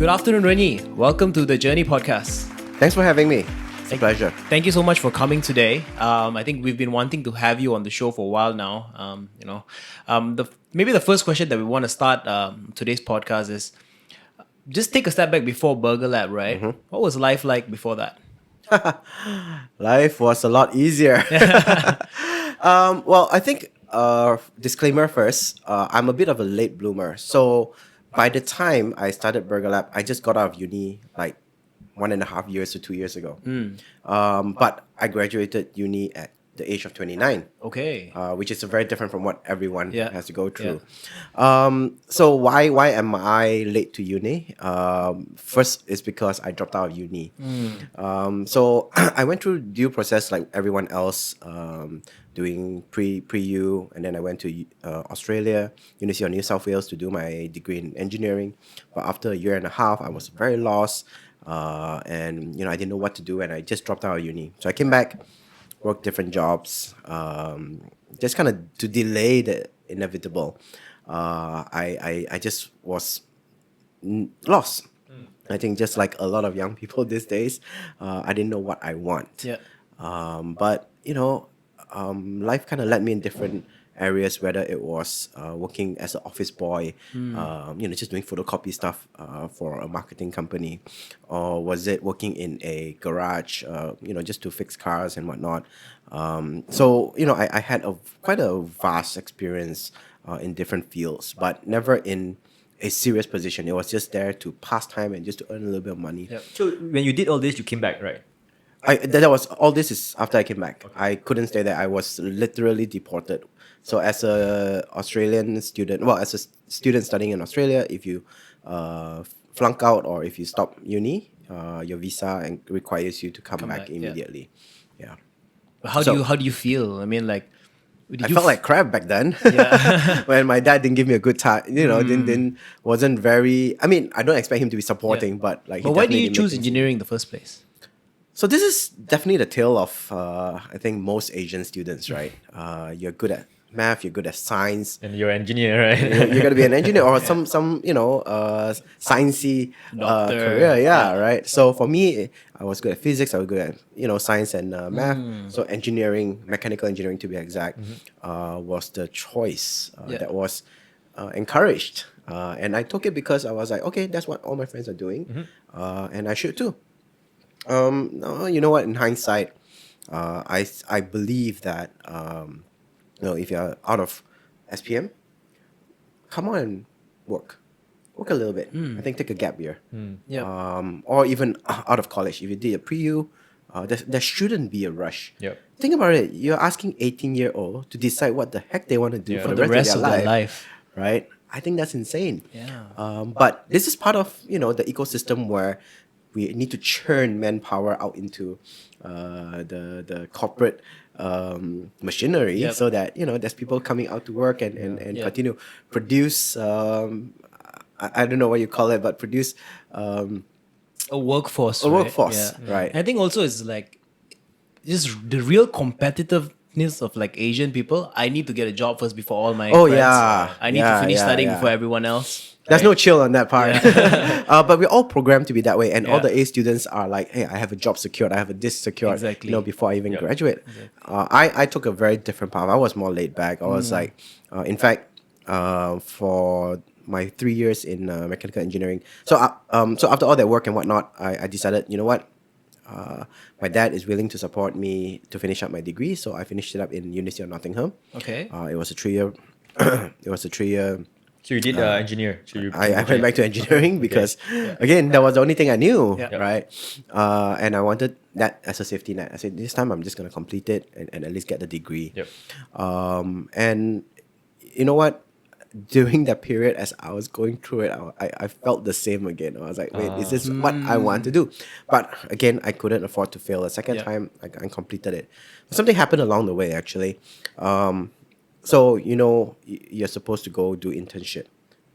Good afternoon, Ren Yi. Welcome to the Journey podcast. Thanks for having me. It's a pleasure. Thank you so much for coming today. I think we've been wanting to have you on the show for a while now. Maybe the first question that we want to start today's podcast is just take a step back before BurgerLab, right? Mm-hmm. What was life like before that? Life was a lot easier. I think disclaimer first. I'm a bit of a late bloomer. So by the time I started BurgerLab, I just got out of uni like 1.5 years to 2 years ago. But I graduated uni at the age of 29. Okay. Which is very different from what everyone has to go through. Yeah. So why am I late to uni? First is because I dropped out of uni. So I went through due process like everyone else, doing pre-U, and then I went to Australia, University of New South Wales, to do my degree in engineering. But after a year and a half, I was very lost, and I didn't know what to do, and I just dropped out of uni. So I came back, worked different jobs, just kind of to delay the inevitable. I just was lost. I think just like a lot of young people these days, I didn't know what I want. Yeah. But life kind of led me in different areas, whether it was working as an office boy, just doing photocopy stuff for a marketing company, or was it working in a garage, just to fix cars and whatnot. I had quite a vast experience in different fields, but never in a serious position. It was just there to pass time and just to earn a little bit of money. Yep. So when you did all this, you came back, right? That was all. This is after I came back. Okay. I couldn't stay there. I was literally deported. So as a Australian student, as a student studying in Australia, if you flunk out or if you stop uni, your visa requires you to come back immediately. Yeah. How do you feel? I mean, like, I felt like crap back then. When my dad didn't give me a good time, wasn't very. I mean, I don't expect him to be supporting, but like. But why did you choose engineering in the first place? So this is definitely the tale of I think most Asian students, right? You're good at math, you're good at science, and you're an engineer, right? You're gonna be an engineer or some sciencey career, right? So for me, I was good at physics, I was good at science and math. So engineering, mechanical engineering to be exact, was the choice that was encouraged, and I took it because I was like, okay, that's what all my friends are doing, and I should too. You know what? In hindsight, I believe that if you're out of SPM, come on and work a little bit. I think take a gap year. Or even out of college, if you did a pre-U, there shouldn't be a rush. Think about it. You're asking 18-year-old to decide what the heck they want to do for the rest of their life, right? I think that's insane. But this is part of the ecosystem where we need to churn manpower out into the corporate machinery, so that there's people coming out to work and continue produce. I don't know what you call it, but produce a workforce. Right? I think also it's like just the real competitiveness of like Asian people. I need to get a job first before all my friends. I need to finish studying before everyone else. There's no chill on that part. But we're all programmed to be that way. And all the A students are like, hey, I have a job secured. I have a this secured, before I even graduate. I took a very different path. I was more laid back. I was like, in fact, for my 3 years in mechanical engineering. So after all that work and whatnot, I decided, you know what? My dad is willing to support me to finish up my degree. So I finished it up in University of Nottingham. Okay. It was a 3-year... So you did engineer. So I went back to engineering because, again, that was the only thing I knew, right? And I wanted that as a safety net. I said, this time I'm just going to complete it and at least get the degree. And you know what? During that period, as I was going through it, I felt the same again. I was like, wait, is this what I want to do? But again, I couldn't afford to fail. The second time, I completed it. Something happened along the way, actually. So, you're supposed to go do internship,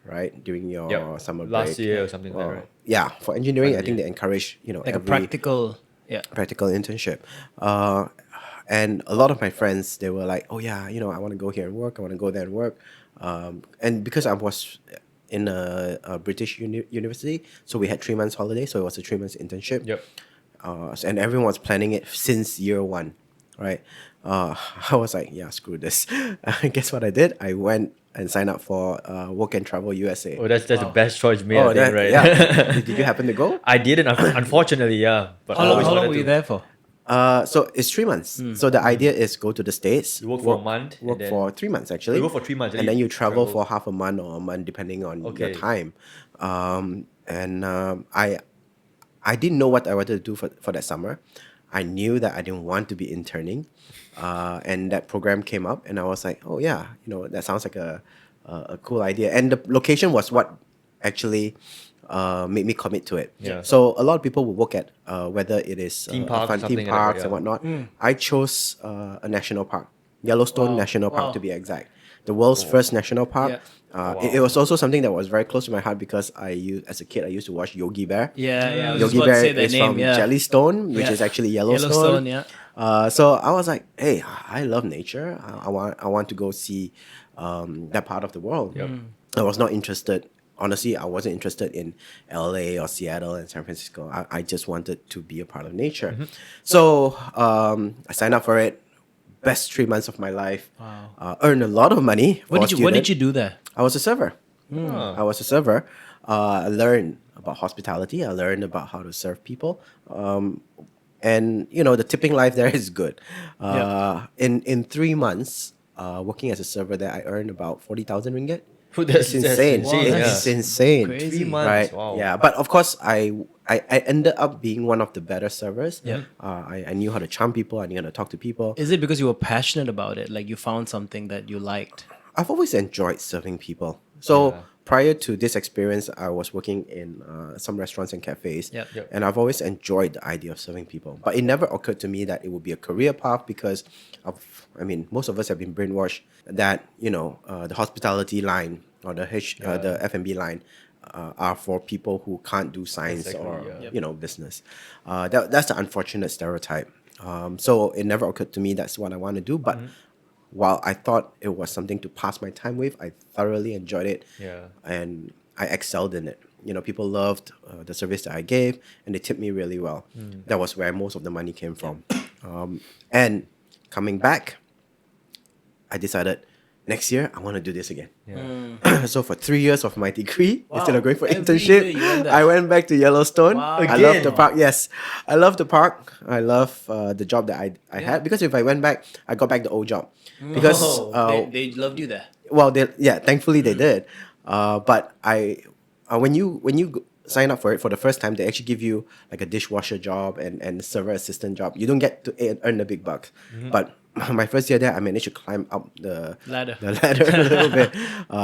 right? During your summer break. Last year or something like that, right? Yeah, for engineering, I think they encourage, like a practical internship. And a lot of my friends, they were like, oh yeah, I want to go here and work. I want to go there and work. And because I was in a British university. So we had 3 months holiday. So it was a 3 months internship. Yep. And everyone was planning it since year one, right? I was like, yeah, screw this. Guess what I did? I went and signed up for Work and Travel USA. Oh, that's the Wow. best choice made, I think, right? Yeah. Did you happen to go? I didn't, unfortunately, yeah. But I How long, always how long wanted were you to. there for? So it's 3 months. So the idea is go to the States. You work for a month and Work then- for 3 months actually. You work for 3 months and then you travel for half a month or a month depending on your Okay. time. I didn't know what I wanted to do for that summer. I knew that I didn't want to be interning, and that program came up, and I was like, oh yeah, that sounds like a cool idea. And the location was what actually made me commit to it. Yeah. So a lot of people will work at whether it is Theme parks or fun something theme like that, parks yeah. and whatnot. I chose a national park, Yellowstone Wow. National Park Wow. to be exact. The world's first national park. Yeah. It was also something that was very close to my heart because as a kid, I used to watch Yogi Bear. Yeah. I was just Yogi about to Bear say that is name. from Yeah. Jellystone, which Yeah. is actually Yellowstone. Yeah. So I was like, hey, I love nature. I want to go see that part of the world. Yep. I was not interested. Honestly, I wasn't interested in LA or Seattle and San Francisco. I just wanted to be a part of nature. So I signed up for it. Best 3 months of my life. Wow. Earned a lot of money. What did you do there? I was a server. I was a server. I learned about hospitality. I learned about how to serve people. And the tipping life there is good. In 3 months, working as a server there, I earned about 40,000 ringgit. That's It's insane. Wow, that's It's insane. crazy. 3 months. Right. Wow. Yeah. But of course, I ended up being one of the better servers. Yep. I knew how to charm people. I knew how to talk to people. Is it because you were passionate about it? Like you found something that you liked? I've always enjoyed serving people. So Yeah. prior to this experience, I was working in some restaurants and cafes, Yep. and I've always enjoyed the idea of serving people. But it never occurred to me that it would be a career path because most of us have been brainwashed that the hospitality line or the the F&B line are for people who can't do science Exactly, or yeah. business. That's the unfortunate stereotype. So it never occurred to me that's what I want to do, but. While I thought it was something to pass my time with, I thoroughly enjoyed it. Yeah. And I excelled in it. People loved the service that I gave, and they tipped me really well. That was where most of the money came from. And coming back, I decided next year I want to do this again. Yeah. So for 3 years of my degree, instead of going for Every internship, year you went there. I went back to Yellowstone. Wow. I love the Again? park. Yes, I love the park. I love the job that I had because if I went back, I got back the old job because they loved you there. well, thankfully they did. But when you sign up for it for the first time, they actually give you like a dishwasher job and server assistant job. You don't get to earn the big bucks. But my first year there, I managed to climb up the Ladder. a little bit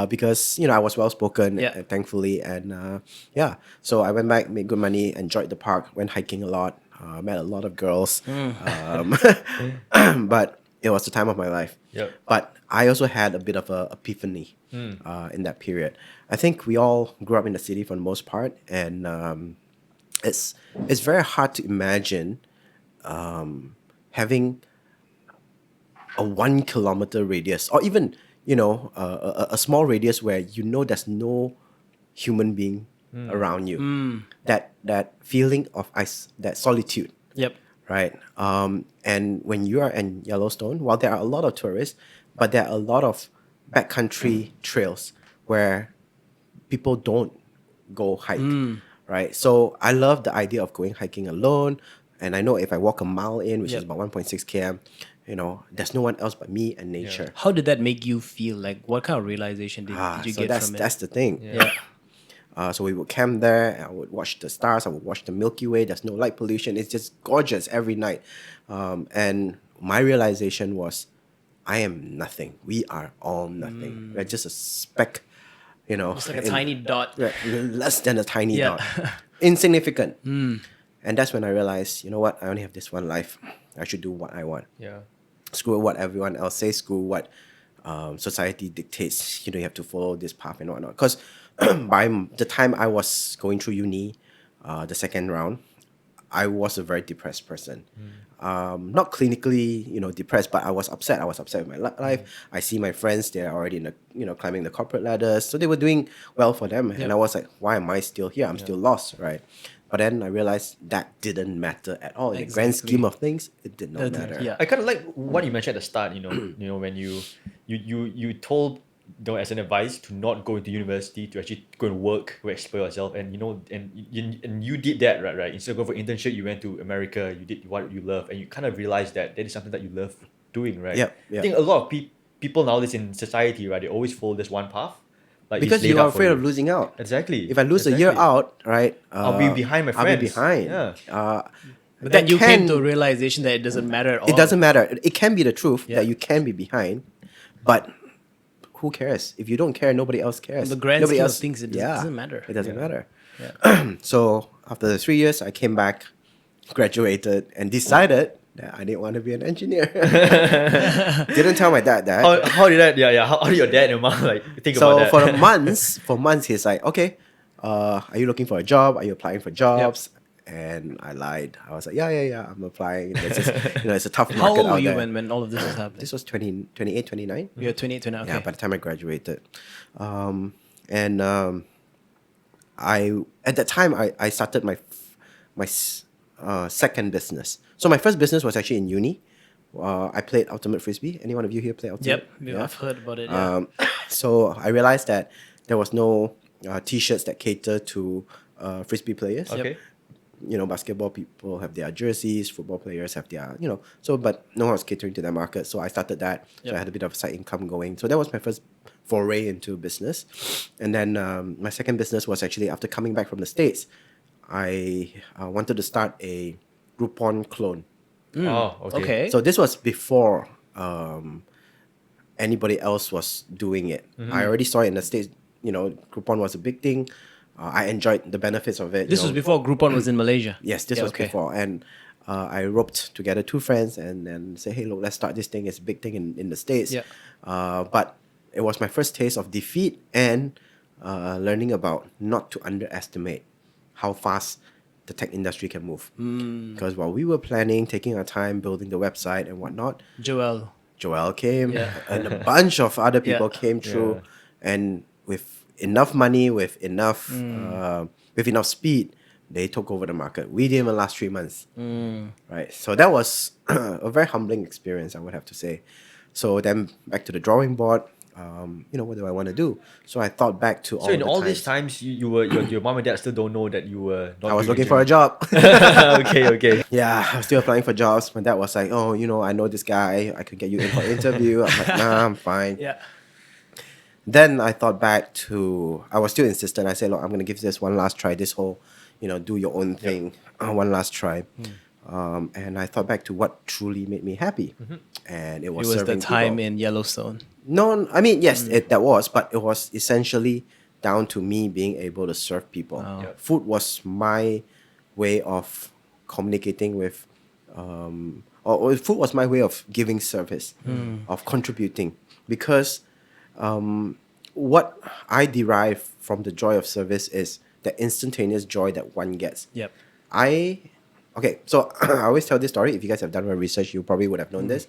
because I was well spoken, Yeah. thankfully, and so I went back, made good money, enjoyed the park, went hiking a lot, met a lot of girls, but it was the time of my life. Yep. But I also had a bit of a epiphany in that period. I think we all grew up in the city for the most part, and it's very hard to imagine having a 1 kilometer radius, or even a small radius where there's no human being around you. That feeling of that solitude. Yep. Right. And when you are in Yellowstone, while there are a lot of tourists, but there are a lot of backcountry trails where people don't go hike. Right. So I love the idea of going hiking alone. And I know if I walk a mile in, which is Yep. about 1.6 km, there's no one else but me and nature. How did that make you feel? Like what kind of realization did you So get that's from it? that's the thing. Yeah. So we would camp there. I would watch the stars. I would watch the Milky Way. There's no light pollution. It's just gorgeous every night. And my realization was, I am nothing. We are all nothing. We're just a speck, It's like a tiny dot. less than a tiny Yeah. dot, insignificant. And that's when I realized, you know what? I only have this one life. I should do what I want. Yeah. Screw what everyone else says. Screw what society dictates. You have to follow this path and whatnot. Because by the time I was going through uni, the second round, I was a very depressed person. Not clinically, depressed, but I was upset. I was upset with my life. I see my friends; they're already in the, climbing the corporate ladders, so they were doing well for them, and I was like, why am I still here? I'm still lost, right? But then I realized that didn't matter at all. In the grand Exactly. scheme of things, it did not matter. Yeah. I kind of like what you mentioned at the start. When you told, as an advice to not go into university, to actually go and work, go explore yourself, and you did that, right? Instead of going for internship, you went to America. You did what you love, and you kind of realized that is something that you love doing, right? Yep. I think a lot of people nowadays in society, right, they always follow this one path, like it's Because laid you are out for afraid you. of losing out. Exactly. If I lose a year Exactly. out, right? I'll be behind my I'll be friends. behind. Yeah. But then you came to a realization that it doesn't matter at all. It doesn't matter. It can be the truth Yeah. that you can be behind, but who cares? If you don't care, nobody else cares. In the grand Nobody scheme of else, things, it doesn't matter. It doesn't matter. Yeah. So after the 3 years, I came back, graduated, and decided that I didn't want to be an engineer. Didn't tell my dad that. How did that? Yeah. How did your dad and your mom think So about that? for months, he's like, okay, are you looking for a job? Are you applying for jobs? And I lied. I was like, yeah, I'm applying. It's just, it's a tough market How old were out you there. when all of this was happening? This was 28, 29. You were 28, 29. Okay. Yeah, by the time I graduated. I at that time I started my second business. So my first business was actually in uni. I played ultimate frisbee. Any one of you here play ultimate? Yep. I've heard about it. Yeah. So I realized that there was no t-shirts that cater to frisbee players. Okay. Basketball people have their jerseys, football players have their, but no one was catering to that market. So I started that. So Yep. I had a bit of side income going. So that was my first foray into business. And then my second business was actually after coming back from the States, I wanted to start a Groupon clone. Oh, okay. So this was before anybody else was doing it. I already saw it in the States. Groupon was a big thing. I enjoyed the benefits of it. This was before Groupon was in Malaysia. Yes, this Yeah, was okay. before. And I roped together two friends and then say, hey, look, let's start this thing. It's a big thing in the States. Yeah. But it was my first taste of defeat and learning about not to underestimate how fast the tech industry can move. Because while we were planning, taking our time, building the website and whatnot, Joel. Joel came Yeah. and a bunch of other people Yeah. came through, Yeah. and with enough money, with enough speed, they took over the market. We didn't even last 3 months, right? So that was a very humbling experience, I would have to say. So then back to the drawing board. What do I want to do? So I thought back to So in the all times. these times, you were your mom and dad still don't know that you were not. I was doing looking for a job. Okay. Yeah, I was still applying for jobs. My dad was like, "Oh, I know this guy. I could get you in for an interview." I'm like, "Nah, I'm fine." Yeah. Then I thought back to, I was still insistent. I said, look, I'm going to give this one last try. This whole, do your own thing, one last try. And I thought back to what truly made me happy. And it It was was the serving time people. in Yellowstone. No, I mean, yes, that was, but it was essentially down to me being able to serve people. Oh. Yeah. Food was my way of communicating with, or food was my way of giving service, of contributing. Because what I derive from the joy of service is the instantaneous joy that one gets. Yep. Okay, so I always tell this story. If you guys have done your research, you probably would have known this.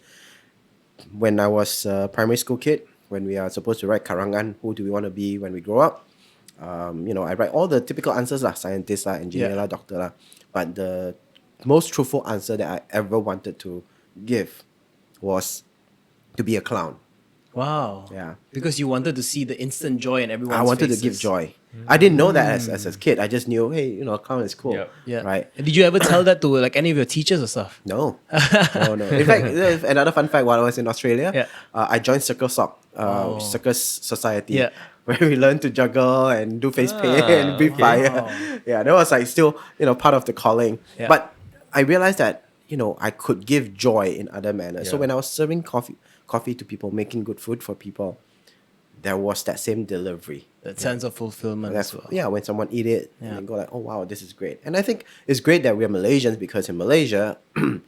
When I was a primary school kid, when we are supposed to write karangan, who do we want to be when we grow up? I write all the typical answers, scientist, engineer, Yeah. doctor. But the most truthful answer that I ever wanted to give was to be a clown. Wow. Yeah. Because you wanted to see the instant joy in everyone's I wanted faces. to give joy. I didn't know that as a kid. I just knew, hey, a clown is cool. Yeah. Yeah. Right? And did you ever tell that to like any of your teachers or stuff? No. No. In fact, there's another fun fact, while I was in Australia, Yeah. I joined Circus Sock, Oh. Circus Society, Yeah. where we learned to juggle and do face paint and breathe okay. fire. Wow. Yeah, that was like still, part of the calling. Yeah. But I realized that, I could give joy in other manners. So Yeah. when I was serving coffee to people, making good food for people, there was that same delivery. That sense of fulfillment as well. Yeah, when someone eat it Yeah. and they go like, oh wow, this is great. And I think it's great that we're Malaysians, because in Malaysia, when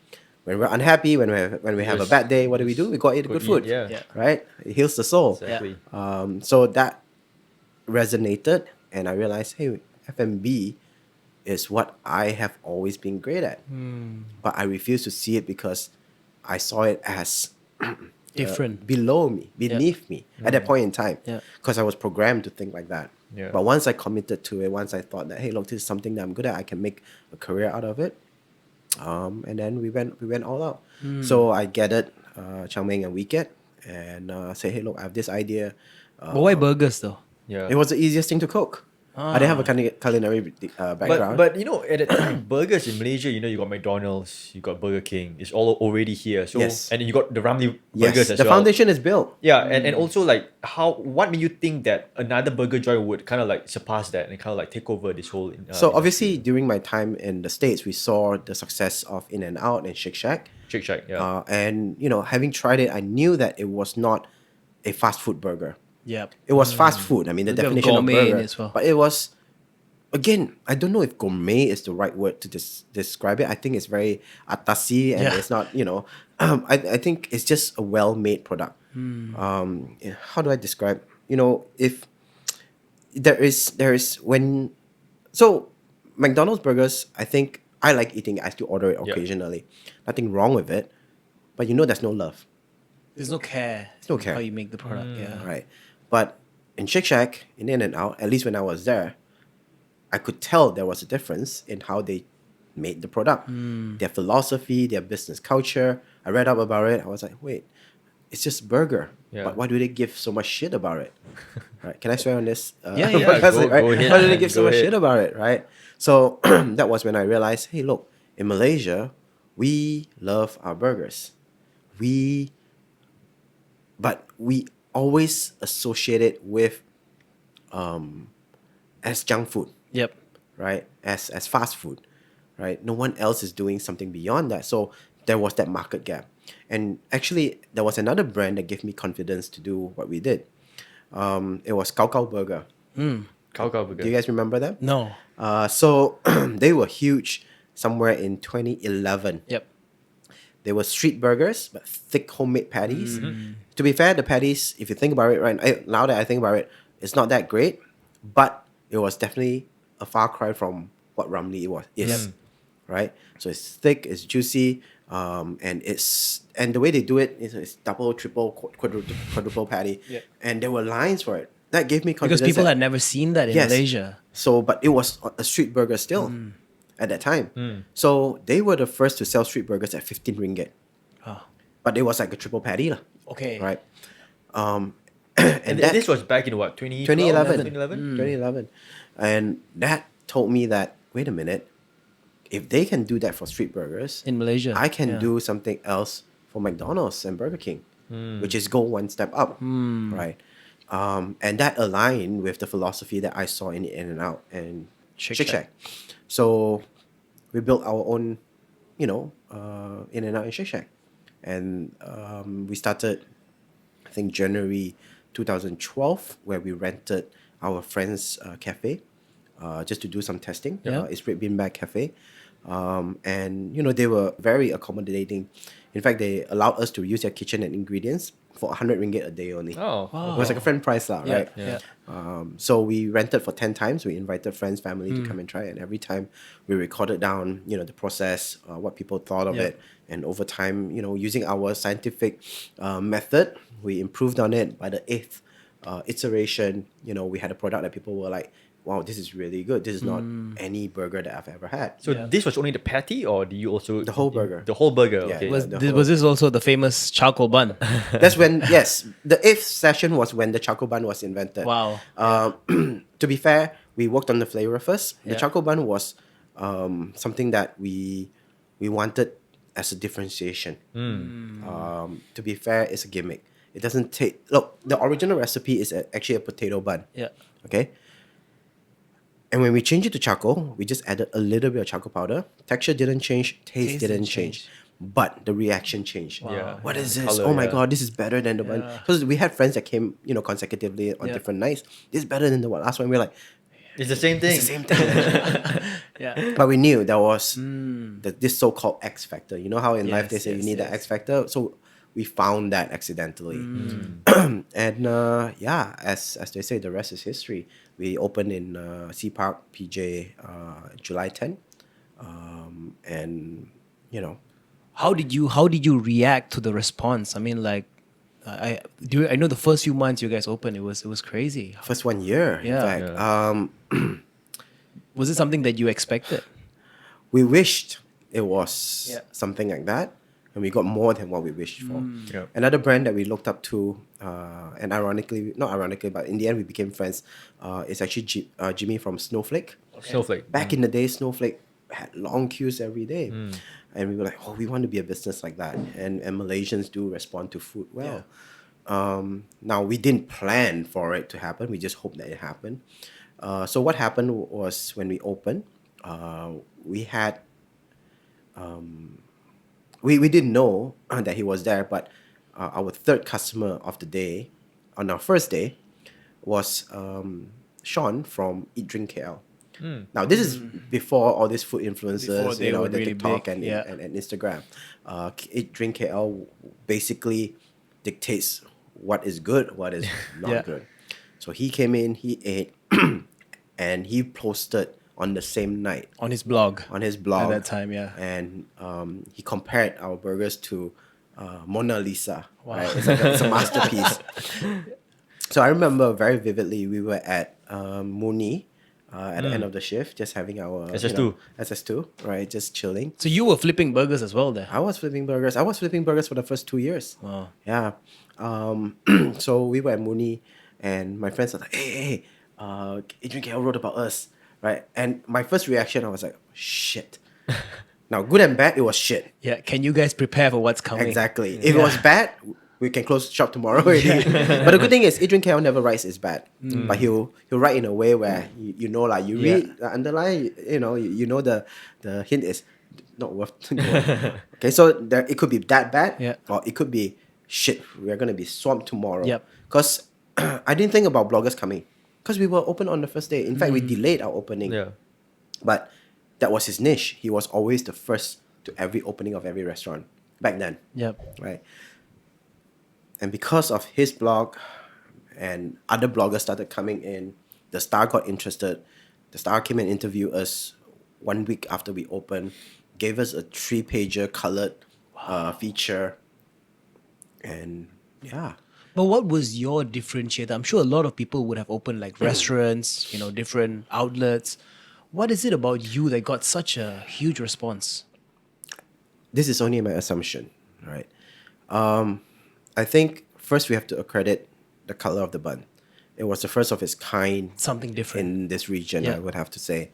we're unhappy, when we have a Yes. bad day, what do? We go eat good food. Yeah. Yeah. Right? It heals the soul. Exactly. So that resonated, and I realized, hey, F&B is what I have always been great at. But I refuse to see it because I saw it as Different. below me, beneath me at that point in time. Yeah. Because I was programmed to think like that. Yeah. But once I committed to it, once I thought that, hey, look, this is something that I'm good at, I can make a career out of it. And then we went all out. So I gathered Chow Meng and Wicket and say, hey, look, I have this idea. But why burgers though? Yeah. It was the easiest thing to cook. I didn't have a culinary background. But you know, at that time, burgers in Malaysia, you know, you got McDonald's, you got Burger King. It's all already here. So Yes. and then you got the Ramly yes, burgers as the well. foundation is built. Yeah, and also like what made you think that another burger joint would kind of like surpass that and kind of like take over this whole? So obviously, during my time in the States, we saw the success of In-N-Out and Shake Shack. Shake Shack, yeah. And, you know, having tried it, I knew that it was not a fast food burger. Yep. It was fast food. I mean, the A bit of definition of gourmet in burger. it as well. But it was, again, I don't know if gourmet is the right word to describe it. I think it's very atasy and Yeah. it's not, you know, I think it's just a well-made product. How do I describe? You know, if there is when, so McDonald's burgers, I think I like eating. I still order it occasionally. Nothing wrong with it, but you know, there's no love. There's no care. There's no care. How you make the product. Yeah. Right. But in Shake Shack, in In-N-Out, at least when I was there, I could tell there was a difference in how they made the product. Their philosophy, their business culture. I read up about it. I was like, wait, it's just a burger. Yeah. But why do they give so much shit about it? Right? Can I swear on this? Yeah. podcast, Go right? ahead, Why do they man. give so Go much ahead. shit about it? Right? So that was when I realized, hey, look, in Malaysia, we love our burgers. But we always associate it with as junk food, Yep. right? As fast food, right? No one else is doing something beyond that. So there was that market gap. And actually, there was another brand that gave me confidence to do what we did. It was Cao Cao Burger. Cow burger. Do you guys remember them? No. So they were huge somewhere in 2011. Yep. They were street burgers, but thick homemade patties. To be fair, the patties, if you think about it, right now that I think about it, it's not that great, but it was definitely a far cry from what Ramly is, right? So it's thick, it's juicy, and the way they do it is it's double, triple, quadruple patty, and there were lines for it. That gave me confidence. Because people that- had never seen that in Yes. Malaysia. So, but it was a street burger still at that time. So they were the first to sell street burgers at 15 ringgit. Oh. But it was like a triple patty, lah, Okay. right? and that- this was back in what, 2011. 2011? 2011. And that told me that, wait a minute, if they can do that for street burgers, In Malaysia. I can Yeah. do something else for McDonald's and Burger King, which is go one step up, right? And that aligned with the philosophy that I saw in In-N-Out and Shake Shake Shack. Shack. So we built our own, In-N-Out and Shake Shack. And we started, I think, January 2012, where we rented our friend's cafe just to do some testing. Yeah. It's Red Bean Bag Cafe. And, they were very accommodating. In fact, they allowed us to use their kitchen and ingredients for 100 ringgit a day only. Oh, Wow. It was like a friend price, lah, right? Yeah. So we rented for 10 times. We invited friends, family to come and try. And every time we recorded down, the process, what people thought of Yeah. it. And over time, using our scientific method, we improved on it. By the 8th iteration, we had a product that people were like, wow, this is really good. This is not any burger that I've ever had. So Yeah. this was only the patty, or do you also The whole burger. The whole burger. Yeah, Okay. Was, the this, whole- was this also the famous charcoal bun? That's when, yes, the 8th session was when the charcoal bun was invented. Wow. To be fair, we worked on the flavor first. The Yeah. charcoal bun was something that we wanted as a differentiation. To be fair, it's a gimmick. It doesn't take... Look, the original recipe is actually a potato bun. Yeah. Okay? And when we changed it to charcoal, we just added a little bit of charcoal powder. Texture didn't change, taste didn't change. But the reaction changed. Wow. Yeah. What is The this? colour, Oh my yeah. god, this is better than the one. Yeah. Because we had friends that came, consecutively on Yeah. different nights. This is better than the last one. We're like, It's the same thing. it's the same thing. Yeah. But we knew there was this so-called X factor. You know how in Yes, life they say you yes, need yes. that X factor? So we found that accidentally. And as they say, the rest is history. We opened in Sea Park, PJ, July 10. And, you know, How did you react to the response? I mean, like, I know the first few months you guys opened, it was crazy. first 1 year, in Yeah. fact. Yeah. Was it something that you expected? We wished it was Yeah. something like that, and we got more than what we wished for. Yeah. Another brand that we looked up to, and not ironically, but in the end we became friends, is actually Jimmy from Snowflake. Snowflake. Back in the day, Snowflake had long queues every day. And we were like, oh, we want to be a business like that. And Malaysians do respond to food well. Now, we didn't plan for it to happen. We just hoped that it happened. So what happened was when we opened, we had... we didn't know that he was there, but our third customer of the day, on our first day, was Sean from Eat Drink KL. Now, this is before all these food Before influencers, they were the really TikTok big, yeah. and Instagram. Eat Drink KL basically dictates what is good, what is not Yeah. good. So he came in, he ate, and he posted on the same night On his blog. on his blog At that time, yeah. and he compared our burgers to Mona Lisa. Right? It's a masterpiece. So I remember very vividly we were at Muni at the end of the shift, just having our SS2. SS2, right? Just chilling. So you were flipping burgers as well there. I was flipping burgers. I was flipping burgers for the first 2 years. Wow. Yeah. So we were at Muni, and my friends were like, hey, Adrian KL wrote about us, right? And my first reaction, I was like, shit. Now, good and bad, it was shit. Yeah. Can you guys prepare for what's coming? Exactly. If it was bad, we can close shop tomorrow already. But the good thing is, Adrian KL never writes it's bad. But he'll write in a way where you know, like you read the underline, you know the hint is not worth to know. Okay, so it could be that bad, Yeah. or it could be shit. We're gonna be swamped tomorrow. Yep. Because I didn't think about bloggers coming, because we were open on the first day. In fact, we delayed our opening. Yeah. But that was his niche. He was always the first to every opening of every restaurant back then. Yep. Right. And because of his blog and other bloggers started coming in, the Star got interested. The Star came and interviewed us 1 week after we opened, gave us a 3-pager colored feature. And yeah. But what was your differentiator? I'm sure a lot of people would have opened like restaurants, different outlets. What is it about you that got such a huge response? This is only my assumption, right? I think first we have to accredit the color of the bun. It was the first of its kind Something different. in this region, Yeah. I would have to say.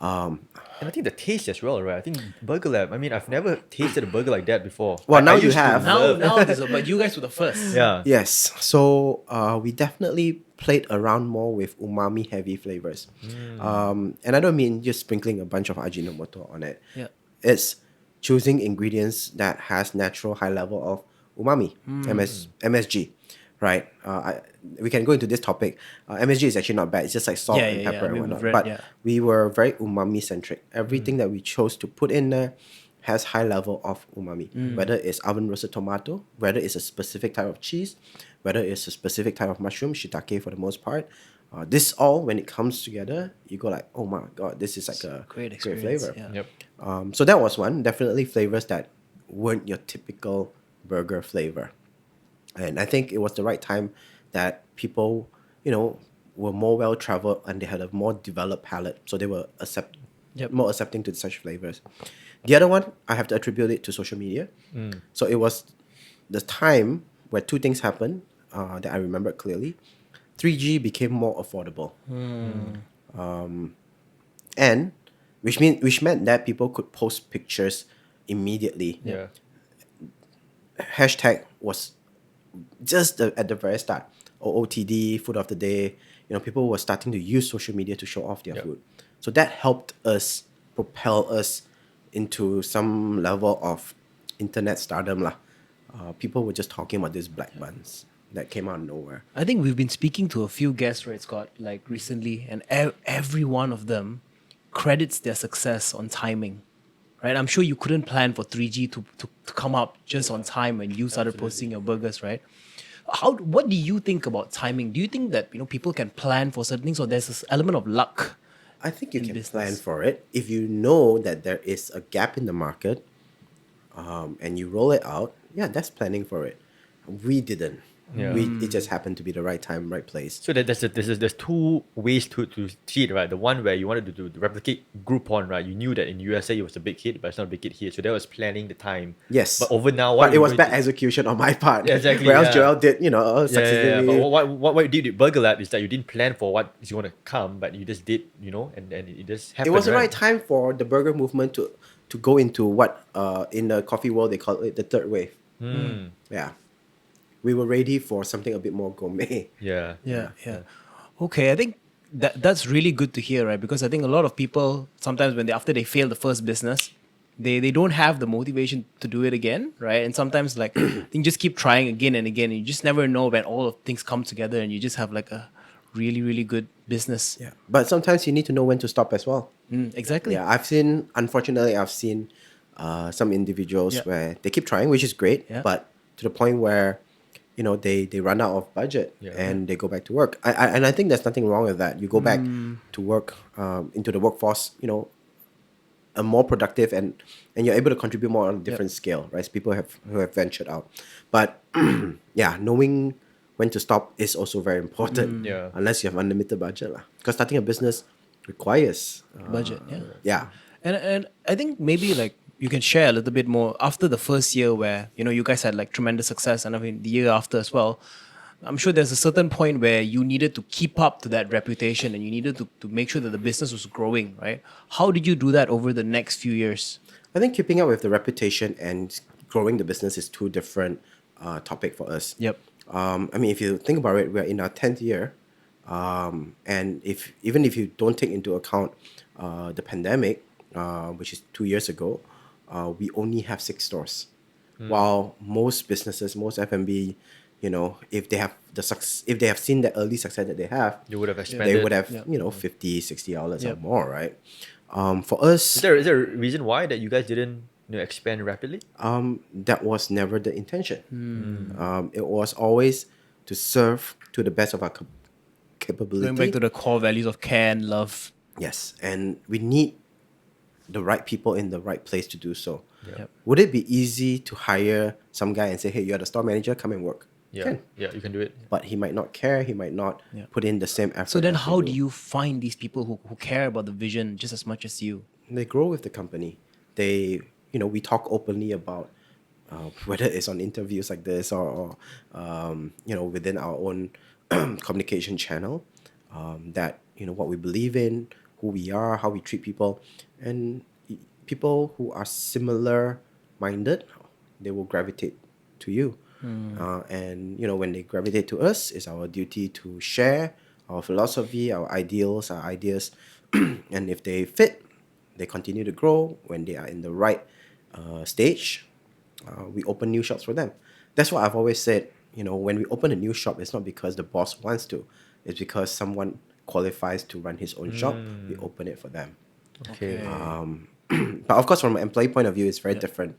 And I think the taste as well, right? I think MyBurgerLab, I mean, I've never tasted a burger like that before. Well, now I you used to have. love- But you guys were the first. Yeah. Yes. So we definitely played around more with umami heavy flavors. And I don't mean just sprinkling a bunch of Ajinomoto on it. Yeah. It's choosing ingredients that has natural high level of umami, MSG, right? We can go into this topic. MSG is actually not bad. It's just like salt Yeah, and yeah, pepper yeah. and We've whatnot. read, But yeah. we were very umami centric. Everything that we chose to put in there has high level of umami. Whether it's oven roasted tomato, whether it's a specific type of cheese, whether it's a specific type of mushroom, shiitake for the most part. This all, when it comes together, you go like, oh my god, this is like a Great great experience. flavor. Yeah. Yep. So that was one. Definitely flavors that weren't your typical burger flavor. And I think it was the right time that people, were more well traveled and they had a more developed palate. So they were more accepting to such flavors. The other one, I have to attribute it to social media. So it was the time where two things happened that I remember clearly. 3G became more affordable. And which meant that people could post pictures immediately. Yeah. Hashtag was just at the very start. OOTD, food of the day. People were starting to use social media to show off their food. So that helped us propel us into some level of internet stardom lah. People were just talking about these black buns that came out of nowhere. I think we've been speaking to a few guests, right, Scott, like recently, and every one of them credits their success on timing. right? I'm sure you couldn't plan for 3G to come up just on time when you started posting your burgers, right? What do you think about timing? Do you think that people can plan for certain things, or there's this element of luck I think you in can plan business? for it if you know that there is a gap in the market, and you roll it out. Yeah, that's planning for it. We didn't. Yeah. It just happened to be the right time, right place. So there's two ways to see it, right? The one where you wanted to replicate Groupon, right? You knew that in USA it was a big hit, but it's not a big hit here. So that was planning the time. Yes. But over now, But it was you bad going to- execution on my part. Yeah, exactly, Whereas yeah. Joel did, Yeah. successively. But what you did with Burger Lab is that you didn't plan for what is going to come, but you just did, and it just It happened. was the right right time for the burger movement to go into what in the coffee world they call it the third wave. Yeah. We were ready for something a bit more gourmet. Yeah. Yeah. Okay, I think that's really good to hear, right? Because I think a lot of people sometimes when after they fail the first business, they don't have the motivation to do it again, right? And sometimes like you just keep trying again and again. And you just never know when all of things come together and you just have like a really, really good business. Yeah. But sometimes you need to know when to stop as well. Exactly. Yeah, unfortunately, I've seen some individuals Yeah. where they keep trying, which is great, Yeah. but to the point where, they run out of budget Yeah. and they go back to work. And I think there's nothing wrong with that. You go back to work, into the workforce, a more productive and you're able to contribute more on a different scale, right? People who have ventured out. But yeah, knowing when to stop is also very important. Yeah. Unless you have unlimited budget. Because starting a business requires Budget, yeah. Yeah. And I think maybe like you can share a little bit more after the first year where you guys had like tremendous success, and I mean the year after as well. I'm sure there's a certain point where you needed to keep up to that reputation and you needed to make sure that the business was growing, right? How did you do that over the next few years? I think keeping up with the reputation and growing the business is two different topic for us. Yep. I mean, if you think about it, we're in our 10th year. And even if you don't take into account the pandemic, which is 2 years ago, we only have 6 stores. While most businesses, most F&B, if they have if they have seen the early success that they have, You would have expanded. they would have, Yeah. 50, 60 outlets or Yep. more, right? For us, Is there a reason why that you guys didn't expand rapidly? that was never the intention. It was always to serve to the best of our capability. Going back to the core values of care and love. Yes, and we need the right people in the right place to do so. Yep. Would it be easy to hire some guy and say, "Hey, you're the store manager, come and work"? Yeah. Can. Yeah, you can do it. But he might not care. He might not put in the same effort. So then as how we do you find these people who care about the vision just as much as you? They grow with the company. We talk openly about whether it's on interviews like this or within our own communication channel, that what we believe in, who we are, how we treat people, and people who are similar minded, they will gravitate to you. And when they gravitate to us, it's our duty to share our philosophy, our ideals, our ideas, and if they fit, they continue to grow. When they are in the right stage, we open new shops for them. That's what I've always said. When we open a new shop, it's not because the boss wants to. It's because someone qualifies to run his own shop. We open it for them. Okay. But of course, from an employee point of view, it's very different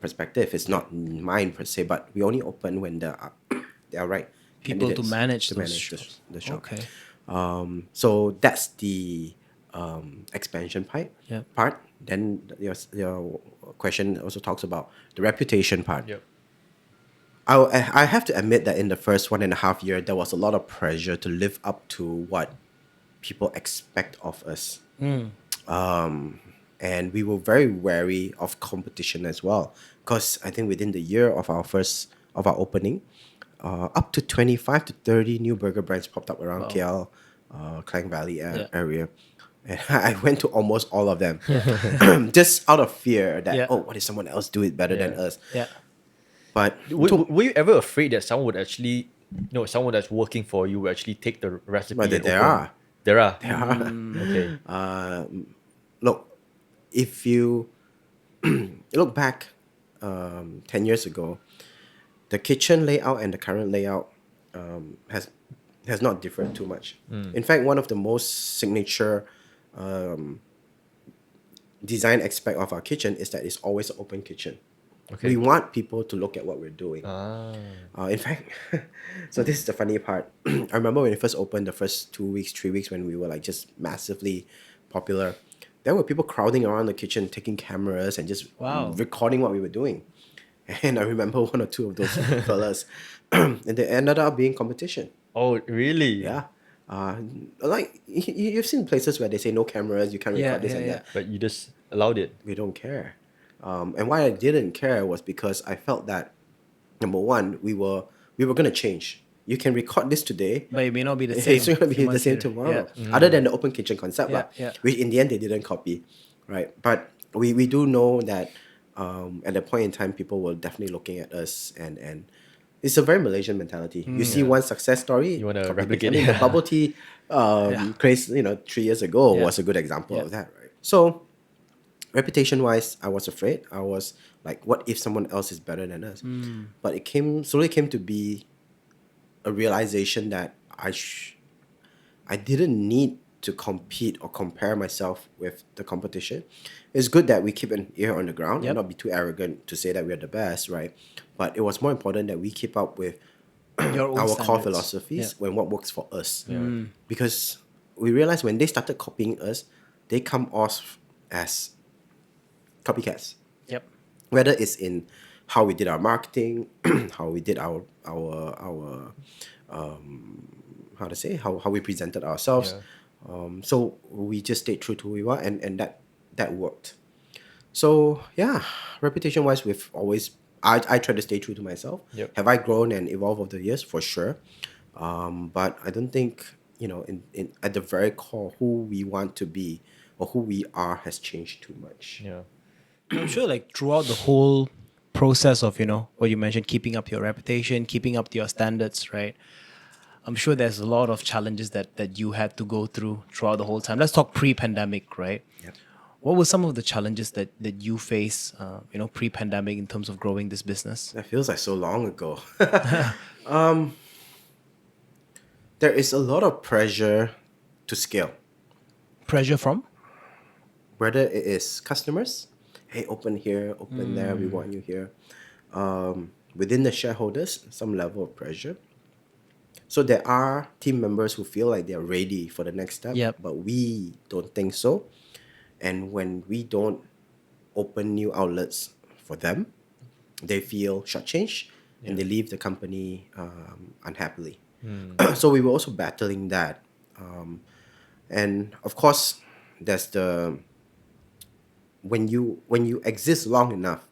perspective. It's not mine per se, but we only open when there are right People to candidates manage to those manage shops. the shop. Okay. So that's the expansion Yep. part. Then your question also talks about the reputation part. Yep. I have to admit that in the first 1.5 year, there was a lot of pressure to live up to what people expect of us. And we were very wary of competition as well. Because I think within the year of our opening, up to 25 to 30 new burger brands popped up around KL, Klang Valley area. And I went to almost all of them. Just out of fear that, what if someone else do it better than us? Yeah. But Were you ever afraid that someone would actually, someone that's working for you will actually take the recipe? But and there open- are. There are. Okay. Look, if you look back 10 years ago, the kitchen layout and the current layout has not differed too much. In fact, one of the most signature design aspect of our kitchen is that it's always an open kitchen. Okay. We want people to look at what we're doing. Ah. In fact, so this is the funny part. I remember when we first opened, the first 2 weeks, 3 weeks, when we were like just massively popular, there were people crowding around the kitchen, taking cameras and just Wow. recording what we were doing. And I remember one or two of those fellas, and they ended up being competition. Oh, really? Yeah. Like you've seen places where they say no cameras, you can't record Yeah, this yeah, and yeah. that. But you just allowed it. We don't care. And why I didn't care was because I felt that number one, we were gonna change. You can record this today, But it may not be the same. it's gonna be few the months same later. tomorrow. Yeah. Other than the open kitchen concept, Yeah, lah, yeah. which in the end they didn't copy, right? But we do know that at that point in time, people were definitely looking at us, and it's a very Malaysian mentality. You see one success story, You wanna copy paste. replicate I mean, it. the bubble tea craze, 3 years ago Yeah. was a good example Yeah. of that, right? So reputation wise, I was afraid. I was like, what if someone else is better than us? But it slowly came to be a realization that I didn't need to compete or compare myself with the competition. It's good that we keep an ear on the ground Yep. and not be too arrogant to say that we're the best, right? But it was more important that we keep up with Your own our core standards. philosophies when what works for us. Yeah. Because we realized when they started copying us, they come off as copycats. Yep. Whether it's in how we did our marketing, how we did our how to say how we presented ourselves. So we just stayed true to who we were, and that worked. So yeah, reputation wise, we've always I try to stay true to myself. Yep. Have I grown and evolved over the years? For sure. But I don't think in at the very core who we want to be or who we are has changed too much. Yeah. I'm sure like throughout the whole process of, what you mentioned, keeping up your reputation, keeping up to your standards, right? I'm sure there's a lot of challenges that you had to go through throughout the whole time. Let's talk pre-pandemic, right? Yep. What were some of the challenges that you face, pre-pandemic in terms of growing this business? That feels like so long ago. There is a lot of pressure to scale, Pressure from? whether it is customers, hey, open here, open there, we want you here. Within the shareholders, some level of pressure. So there are team members who feel like they're ready for the next step, Yep. but we don't think so. And when we don't open new outlets for them, they feel shortchanged and they leave the company unhappily. So we were also battling that. And of course, there's the when you exist long enough,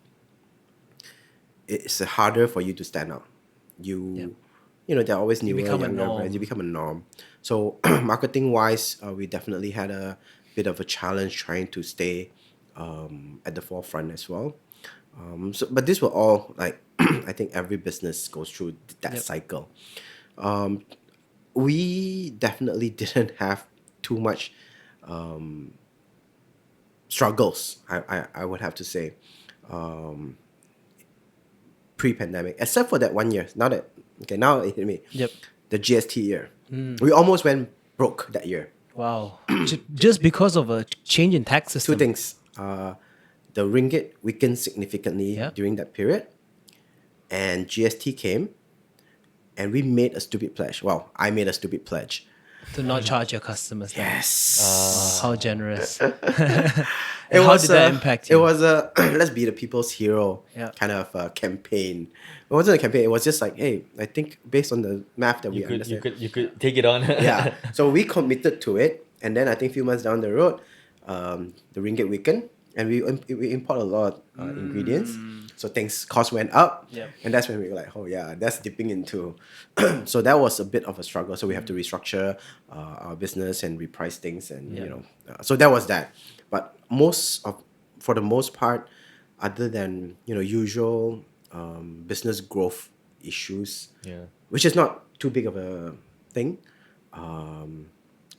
it's harder for you to stand out. There are always newer, become a younger norm. brands. You become a norm. So marketing wise, we definitely had a bit of a challenge trying to stay at the forefront as well. But these were all like I think every business goes through that Yep. cycle. We definitely didn't have too much struggles. I would have to say pre-pandemic, except for that 1 year. Now it hit me. Yep. The GST year. We almost went broke that year. Wow. Just because of a change in tax system. Two things. The ringgit weakened significantly Yeah. during that period, and GST came, and we made a stupid pledge. Well, I made a stupid pledge. To not charge your customers. then. Yes. How generous. It How was did that a- impact It you? was a let's be the people's hero Yeah. kind of campaign. It wasn't a campaign. It was just like, hey, I think based on the math that we You understand. could take it on. Yeah. So we committed to it, and then I think a few months down the road, the ringgit weakened, and we import a lot of ingredients. So cost went up, Yep. and that's when we were like, oh yeah, that's dipping into. So that was a bit of a struggle. So we have to restructure our business and reprice things, and Yeah. so that was that. But for the most part, other than usual business growth issues, Yeah. which is not too big of a thing.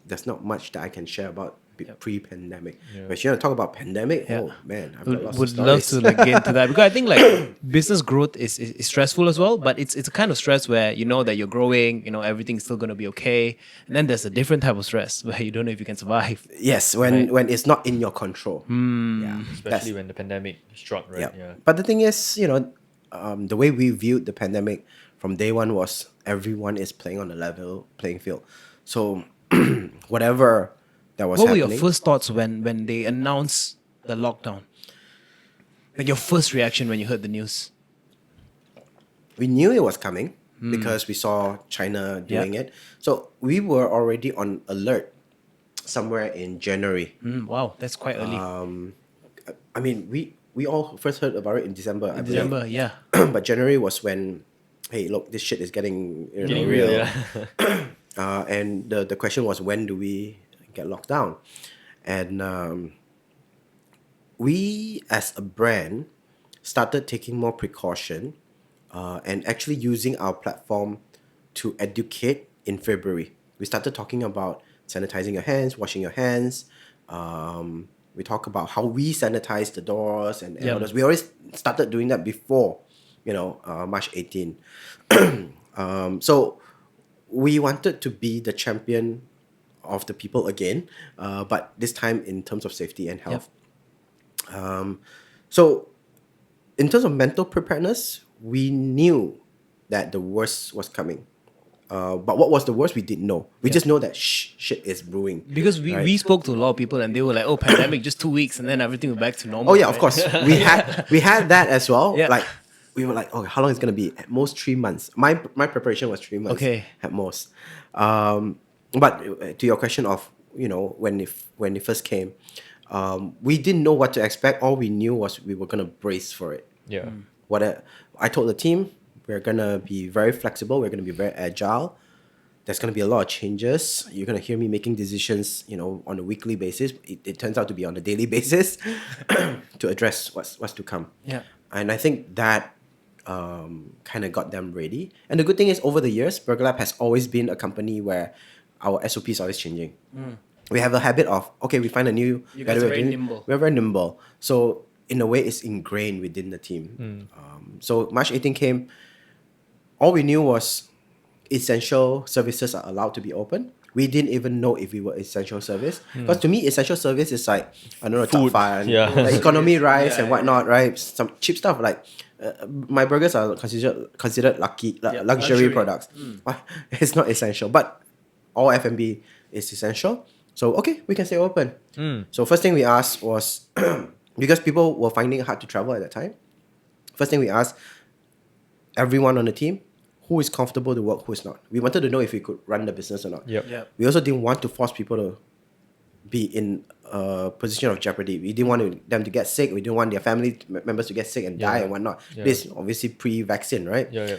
There's not much that I can share about pre-pandemic. But you want to talk about pandemic? Oh man, I've got lots of Would love stories. to like get into that because I think like business growth is stressful as well, but it's a kind of stress where you know that you're growing, you know everything's still gonna be okay, and then there's a different type of stress where you don't know if you can survive. Yes, when it's not in your control. Yeah, Especially when the pandemic struck, right? yeah. But the thing is, the way we viewed the pandemic from day one was everyone is playing on a level playing field. So whatever that was What were happening. your first thoughts when they announced the lockdown? Like your first reaction when you heard the news? We knew it was coming because we saw China doing it. So we were already on alert somewhere in January. Wow, that's quite early. I mean, we all first heard about it in December. I believe. December, yeah. But January was when, hey, look, this shit is getting Getting real. real, yeah. And the question was, when do we get locked down? And we, as a brand, started taking more precaution and actually using our platform to educate in February. We started talking about sanitizing your hands, washing your hands. We talk about how we sanitize the doors and all those. We always started doing that before, March 18. So we wanted to be the champion of the people again, but this time in terms of safety and health. So in terms of mental preparedness, we knew that the worst was coming. But what was the worst? We didn't know. We just know that shit is brewing. Because we spoke to a lot of people and they were like, "Oh, pandemic, just 2 weeks, and then everything was back to normal." Oh yeah, right? of course. We had that as well. Yeah. Like we were like, oh, how long is it gonna be? At most 3 months. My preparation was 3 months. Okay. At most. But to your question of when it first came, we didn't know what to expect. All we knew was we were gonna brace for it. Yeah. I told the team, we're gonna be very flexible. We're gonna be very agile. There's gonna be a lot of changes. You're gonna hear me making decisions, on a weekly basis. It turns out to be on a daily basis to address what's to come. Yeah. And I think that kind of got them ready. And the good thing is, over the years, BurgerLab has always been a company where our SOP is always changing. We have a habit of, okay, we find a new. You guys are very nimble. We're very nimble. So in a way, it's ingrained within the team. So March 18 came. All we knew was essential services are allowed to be open. We didn't even know if we were essential service. Because to me, essential service is like, I don't know, Food. top five, Yeah. like economy rice and whatnot, right? Some cheap stuff like my burgers are considered luxury luxury. products. It's not essential, but all F&B is essential. So okay, we can stay open. So first thing we asked was because people were finding it hard to travel at that time. First thing we asked everyone on the team, who is comfortable to work, who is not. We wanted to know if we could run the business or not. Yep. We also didn't want to force people to be in a position of jeopardy. We didn't want them to get sick. We didn't want their family members to get sick and die and whatnot. Yeah. This is obviously pre-vaccine, right? Yeah.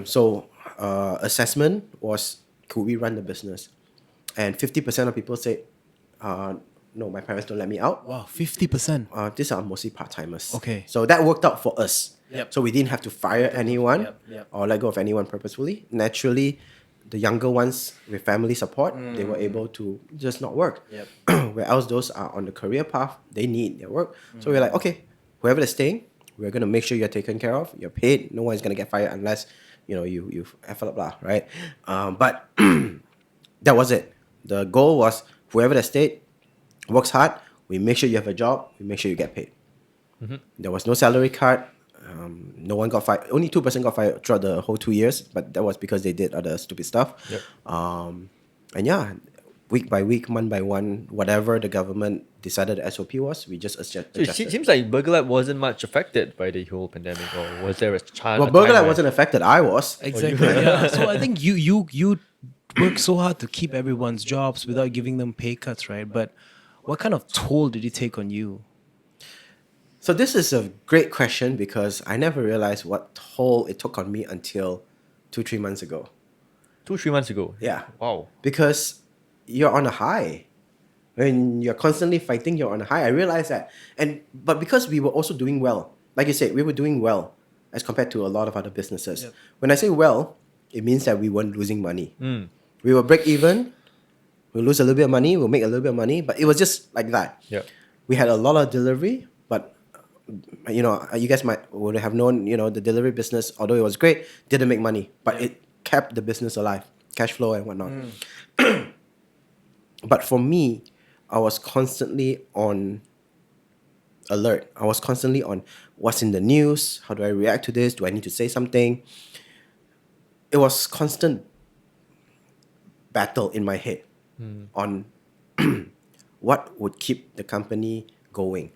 So assessment was, could we run the business? And 50% of people said, no, my parents don't let me out. Wow, 50%. These are mostly part-timers. Okay. So that worked out for us. Yep. So we didn't have to fire anyone Yep. or let go of anyone purposefully. Naturally, the younger ones with family support, they were able to just not work. Yep. Whereas those are on the career path, they need their work. So we're like, okay, whoever is staying, we're going to make sure you're taken care of. You're paid. No one's going to get fired unless, you F up, blah, right? But that was it. The goal was whoever that stayed works hard. We make sure you have a job. We make sure you get paid. There was no salary cut. No one got fired. Only 2% got fired throughout the whole 2 years, but that was because they did other stupid stuff. Yep. And yeah, week by week, month by month, whatever the government decided the SOP was, we just So it adjusted. seems like BurgerLab wasn't much affected by the whole pandemic, or was there a chance? Well, BurgerLab wasn't affected. I was. Exactly. Yeah. So I think you work so hard to keep everyone's jobs without giving them pay cuts, right? But what kind of toll did it take on you? So this is a great question because I never realized what toll it took on me until 2-3 months ago. 2-3 months ago. Yeah. Wow. Because you're on a high. When you're constantly fighting, you're on a high. I realized that. But because we were also doing well, like you said, we were doing well as compared to a lot of other businesses. When I say well, it means that we weren't losing money. We were break even, We'll lose a little bit of money. We'll make a little bit of money. But it was just like that. Yeah. We had a lot of delivery, but you guys would have known, the delivery business, although it was great, didn't make money, but it kept the business alive, cash flow and whatnot. But for me, I was constantly on alert. I was constantly on what's in the news. How do I react to this? Do I need to say something? It was constant battle in my head on what would keep the company going.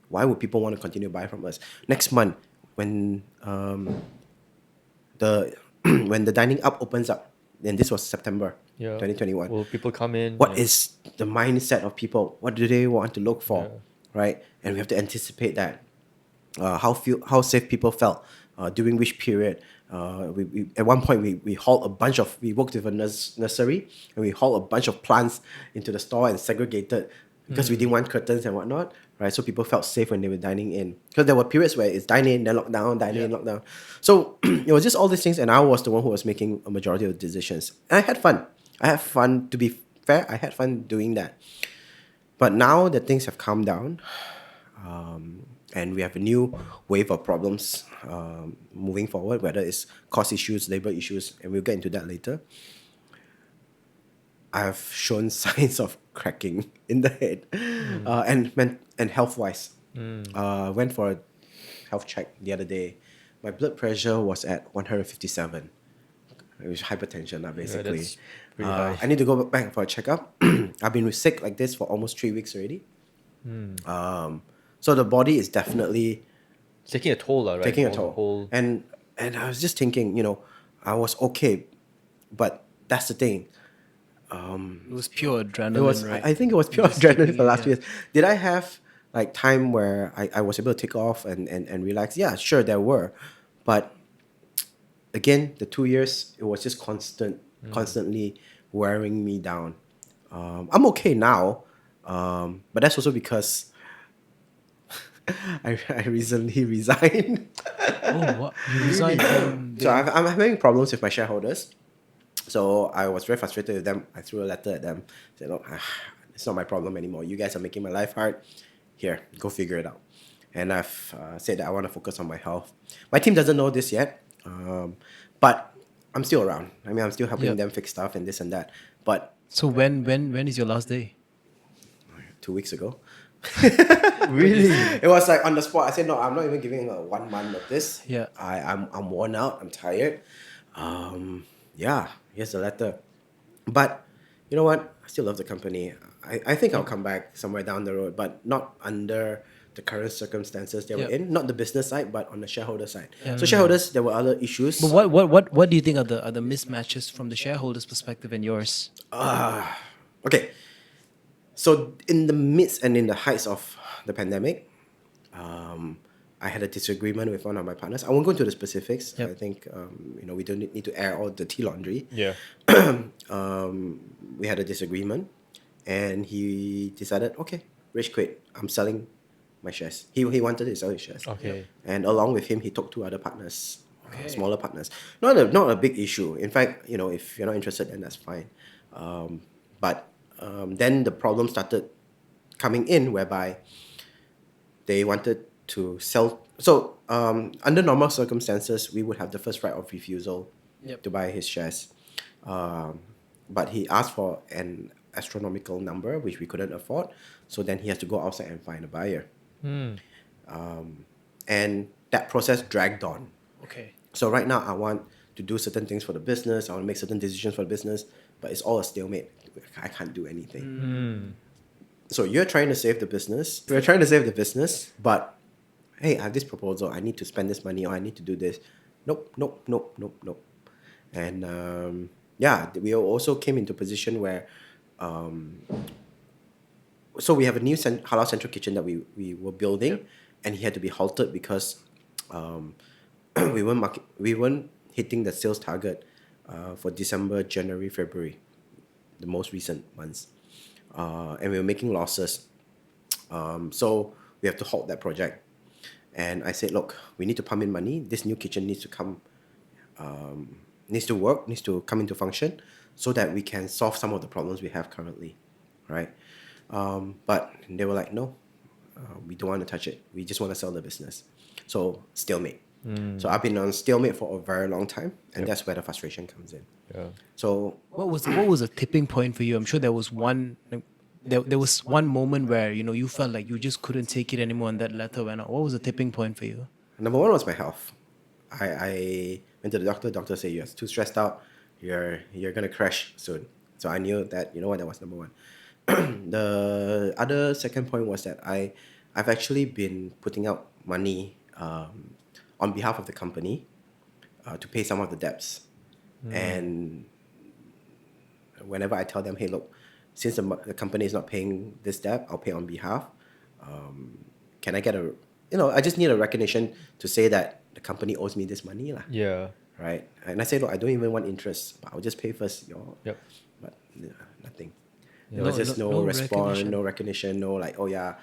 Why would people want to continue to buy from us? Next month, when the when the dining up opens up, and this was September 2021. Will people come in? What is the mindset of people? What do they want to look for, right? And we have to anticipate that. How safe people felt during which period. We at one point we worked with a nursery, and we hauled a bunch of plants into the store and segregated because we didn't want curtains and whatnot, right? So people felt safe when they were dining in, because there were periods where it's dine in, then lockdown, dine in, lockdown. So it was just all these things, and I was the one who was making a majority of the decisions. And I had fun. To be fair, I had fun doing that. But now that things have calmed down, and we have a new wave of problems moving forward, whether it's cost issues, labor issues, and we'll get into that later. I've shown signs of cracking in the head, and health-wise. Went for a health check the other day. My blood pressure was at 157. It was hypertension, basically. That's pretty high. I need to go back for a checkup. I've been sick like this for almost 3 weeks already. So the body is definitely It's taking a toll, right? taking a On the toll. whole- And I was just thinking, I was okay, but that's the thing. It was pure adrenaline, It was. right? I think it was pure Just adrenaline taking for the it, last few years. Did I have like time where I was able to take off and relax? Yeah, sure, there were, but again, the 2 years, it was just constantly wearing me down. I'm okay now, but that's also because I recently resigned. Oh, what? You resigned from So I'm having problems with my shareholders. So I was very frustrated with them. I threw a letter at them. Said, "Look, it's not my problem anymore. You guys are making my life hard. Here, go figure it out." And I've said that I want to focus on my health. My team doesn't know this yet, but I'm still around. I mean, I'm still helping them fix stuff and this and that. But So when is your last day? 2 weeks ago, Really? it was like on the spot. I said, "No, I'm not even giving a 1 month notice. Yeah. I'm worn out. I'm tired. Yeah, here's the letter." But you know what? I still love the company. I think I'll come back somewhere down the road, but not under the current circumstances that we're in. Not the business side, but on the shareholder side. So shareholders, there were other issues. But what do you think are the mismatches from the shareholders' perspective and yours? Okay. So in the midst and in the heights of the pandemic, I had a disagreement with one of my partners. I won't go into the specifics. Yep. I think we don't need to air all the tea laundry. Yeah. We had a disagreement, and he decided, okay, rage quit. I'm selling my shares. He wanted to sell his shares. Okay. And along with him, he took 2 other partners, smaller partners. Not a big issue. In fact, if you're not interested, then that's fine. But then the problem started coming in, whereby they wanted to sell. So under normal circumstances, we would have the first right of refusal to buy his shares. But he asked for an astronomical number, which we couldn't afford. So then he has to go outside and find a buyer. And that process dragged on. Okay. So right now, I want to do certain things for the business. I want to make certain decisions for the business, but it's all a stalemate. I can't do anything. So you're trying to save the business. We're trying to save the business, but hey, I have this proposal. I need to spend this money, or I need to do this. Nope. And we also came into a position where, so we have a new halal central kitchen that we were building, and he had to be halted because we weren't hitting the sales target for December, January, February, the most recent months, and we were making losses. So we have to halt that project. And I said, look, we need to pump in money. This new kitchen needs to come, needs to work, needs to come into function. so that we can solve some of the problems we have currently, right? But they were like, no, we don't want to touch it. We just want to sell the business. So stalemate. So I've been on stalemate for a very long time, and that's where the frustration comes in. Yeah. So What was a tipping point for you? I'm sure there was one. Like, there was one moment where you felt like you just couldn't take it anymore, and that letter went out. What was the tipping point for you? number one was my health. I went to the doctor. Doctor said you're too stressed out. You're gonna crash soon. So I knew that that was number one. The other second point was that I've actually been putting out money on behalf of the company to pay some of the debts, and whenever I tell them, hey, look, since the company is not paying this debt, I'll pay on behalf. Can I get I just need a recognition to say that the company owes me this money, lah. Yeah. Right? And I say, look, I don't even want interest, but I'll just pay first. Yep. But nothing. There was just no response, recognition. no recognition, no like, oh yeah,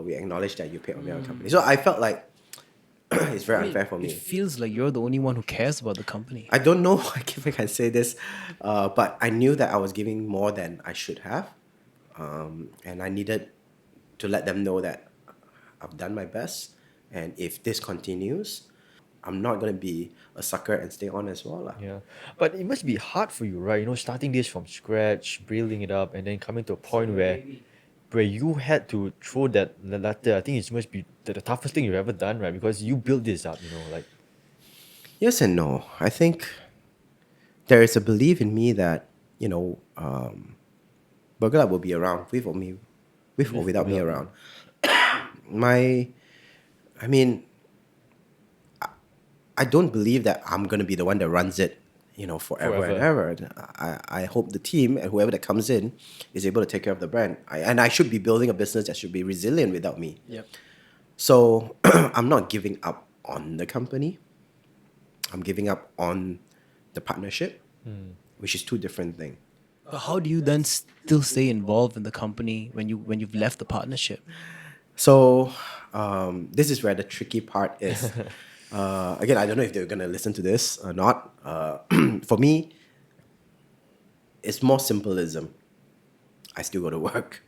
we acknowledge that you paid on behalf of the company. So I felt like it's very unfair for It me. feels like you're the only one who cares about the company. I don't know if I can say this, but I knew that I was giving more than I should have. And I needed to let them know that I've done my best. And if this continues, I'm not going to be a sucker and stay on as well, lah. Yeah. But it must be hard for you, right? Starting this from scratch, building it up, and then coming to a point where you had to throw that letter. I think it must be the toughest thing you've ever done, right? Because you built this up, like. Yes and no. I think there is a belief in me that, BurgerLab will be around with or without me around. I don't believe that I'm going to be the one that runs it, forever and ever. I hope the team and whoever that comes in is able to take care of the brand. And I should be building a business that should be resilient without me. Yep. So I'm not giving up on the company. I'm giving up on the partnership, which is two different things. But how do you then still stay involved in the company when you've left the partnership? So this is where the tricky part is. Again, I don't know if they're going to listen to this or not. For me, it's more symbolism. I still go to work,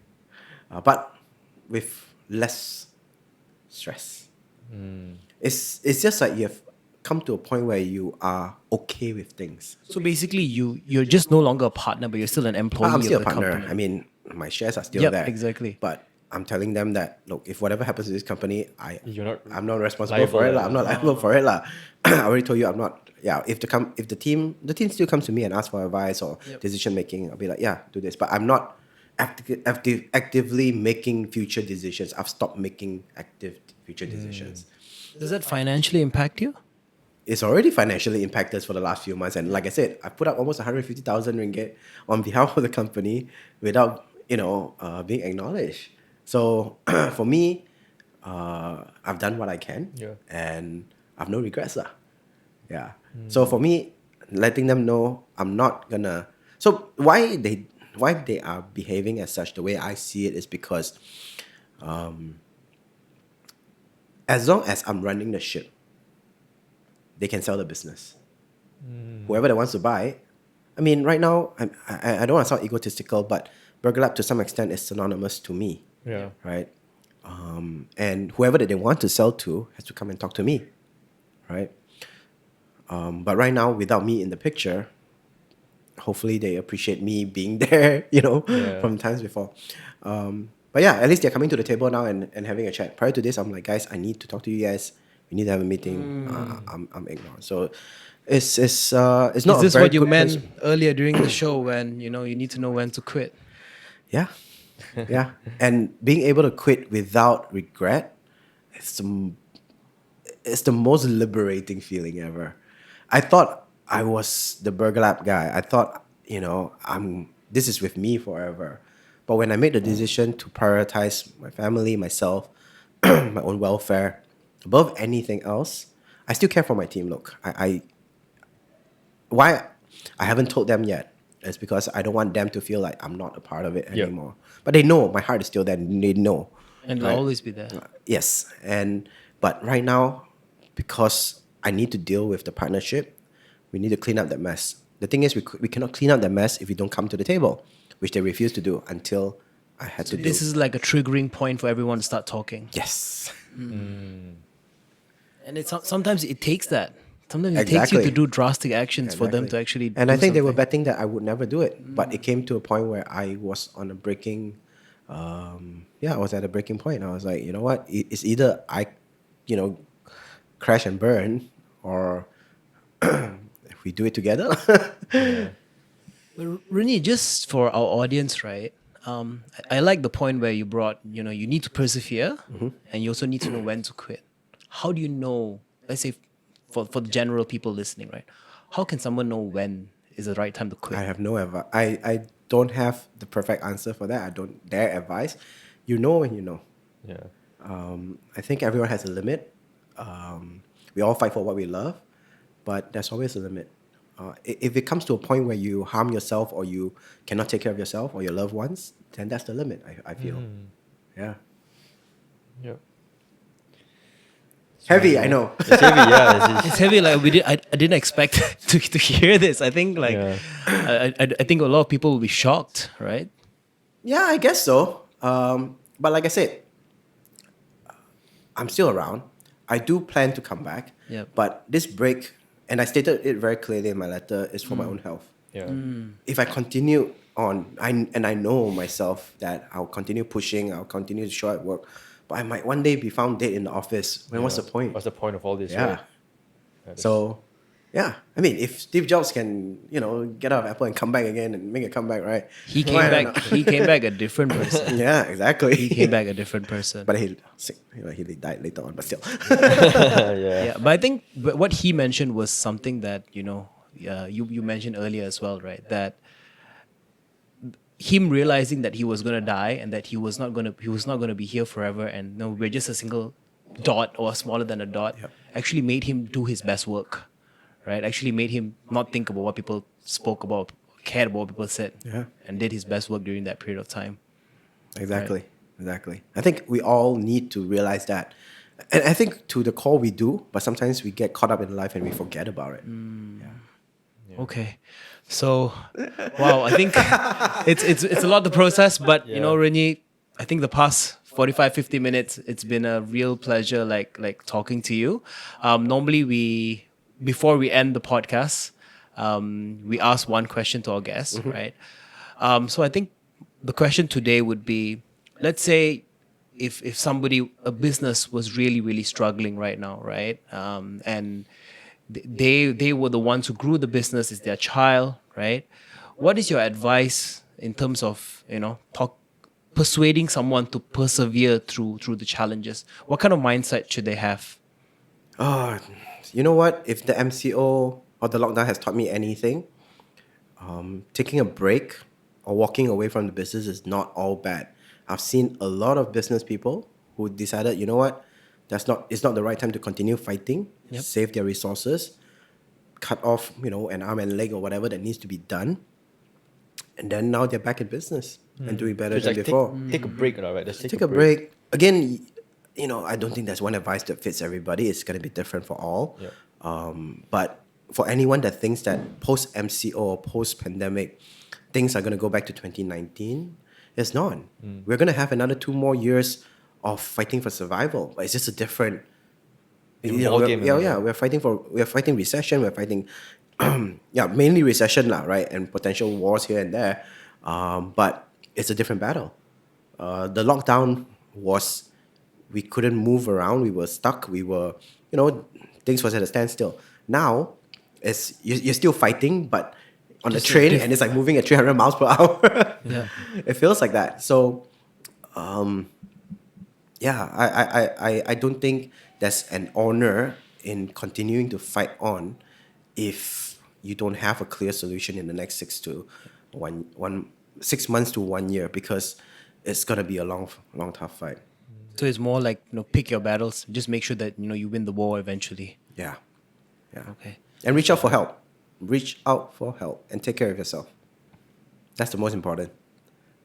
but with less stress. It's just like you have come to a point where you are okay with things. So basically, you're just no longer a partner, but you're still an employee I'm still of a the partner. company. I mean, my shares are still Yep, there. exactly. But I'm telling them that, look, if whatever happens to this company, I'm not responsible liable, for it. lah. I'm not liable for it. I already told you I'm not. Yeah, if the team still comes to me and asks for advice or decision making, I'll be like, yeah, do this. But I'm not actively making future decisions. I've stopped making active future decisions. Does that financially impact you? It's already financially impacted us for the last few months. And like I said, I put up almost 150,000 ringgit on behalf of the company without, being acknowledged. So for me, I've done what I can, and I've no regrets, lah. Yeah. So for me, letting them know I'm not gonna. So why they are behaving as such, the way I see it, is because, as long as I'm running the ship, they can sell the business. Whoever that wants to buy, I mean, right now, I don't want to sound egotistical, but BurgerLab to some extent is synonymous to me. Yeah. Right? And whoever that they want to sell to has to come and talk to me. Right? But right now, without me in the picture, hopefully they appreciate me being there, from times before. But yeah, at least they're coming to the table now and having a chat. Prior to this, I'm like, guys, I need to talk to you guys. We need to have a meeting. I'm ignorant. So it's not Is a this very what you good meant place- earlier during the show when you need to know when to quit? Yeah. Yeah. And being able to quit without regret, it's the most liberating feeling ever. I thought I was the BurgerLab guy. I thought, this is with me forever. But when I made the decision to prioritize my family, myself, my own welfare above anything else, I still care for my team. Look, why I haven't told them yet is because I don't want them to feel like I'm not a part of it anymore. But they know my heart is still there. They know. And it'll always be there. Yes. But right now, because I need to deal with the partnership, we need to clean up that mess. the thing is, we cannot clean up the mess if you don't come to the table, which they refused to do until I had to do. This is like a triggering point for everyone to start talking. Yes. And it's sometimes it takes that. Sometimes it takes you to Exactly. do drastic actions for them to actually. And do I think they were something. betting that I would never do it, but it came to a point where I was on a breaking. I was at a breaking point. I was like, you know what? It's either I, crash and burn, or if we do it together. But Ren Yi, just for our audience, right? I like the point where you brought, you need to persevere, and you also need to know when to quit. How do you know? Let's say, for the general people listening, right? How can someone know when is the right time to quit? I have no advice. I don't have the perfect answer for that. I don't dare advise. You know when you know. Yeah. I think everyone has a limit. We all fight for what we love, but there's always a limit. If it comes to a point where you harm yourself or you cannot take care of yourself or your loved ones, then that's the limit, I feel. Yeah. Yep. Heavy, I know. It's heavy, yeah. It's heavy. Like I didn't expect to hear this. I think Yeah. I think a lot of people will be shocked, right? Yeah, I guess so. But like I said, I'm still around. I do plan to come back. Yep. But this break, and I stated it very clearly in my letter, is for my own health. Yeah. If I continue on, I know myself that I'll continue pushing, I'll continue to show at work, but I might one day be found dead in the office. What's the point? What's the point of all this? Yeah. Right? That is- So, yeah. I mean, if Steve Jobs can, get out of Apple and come back again and make a comeback, right? He came Why back. not? He came back a different person. Yeah, exactly. He came back a different person. But he died later on, but still. yeah. Yeah, but I think what he mentioned was something that you mentioned earlier as well, right? That him realizing that he was gonna die and that he was not gonna be here forever, and no, we're just a single dot or smaller than a dot. Yep. Actually, made him do his best work, right? Actually, made him not think about what people spoke about, cared about what people said, Yeah. and did his best work during that period of time. Exactly. Exactly. I think we all need to realize that. And I think to the core we do, but sometimes we get caught up in life and we forget about it. Okay, so wow, I think it's a lot to process, but Ren Yi, I think the past 45-50 minutes, it's been a real pleasure like talking to you. Normally before we end the podcast, we ask one question to our guests, right? So I think the question today would be, let's say if a business was really, really struggling right now, right? And they were the ones who grew the business, it's their child, right? What is your advice in terms of, persuading someone to persevere through the challenges? What kind of mindset should they have? Oh, you know what? If the MCO or the lockdown has taught me anything, taking a break or walking away from the business is not all bad. I've seen a lot of business people who decided, you know what, it's not the right time to continue fighting, save their resources, cut off, an arm and leg or whatever that needs to be done. And then now they're back in business and doing better So it's than before. take a break, right? Just Take a break. Again, I don't think there's one advice that fits everybody. It's going to be different for all. Yeah. But for anyone that thinks that post MCO or post pandemic, things are going to go back to 2019, it's not. We're going to have another 2 more years of fighting for survival. But it's just a different. We're fighting recession. We're fighting, mainly recession lah, right, and potential wars here and there. But it's a different battle. The lockdown was, we couldn't move around. We were stuck. We were, things was at a standstill. Now, you're still fighting, but on the train, and it's like moving at 300 miles per hour. Yeah. It feels like that. So, I don't think there's an honor in continuing to fight on if you don't have a clear solution in the next 6 months to 1 year, because it's gonna be a long, tough fight. So it's more like, pick your battles. Just make sure that, you win the war eventually. Yeah. Okay. And reach out for help. Reach out for help and take care of yourself. That's the most important.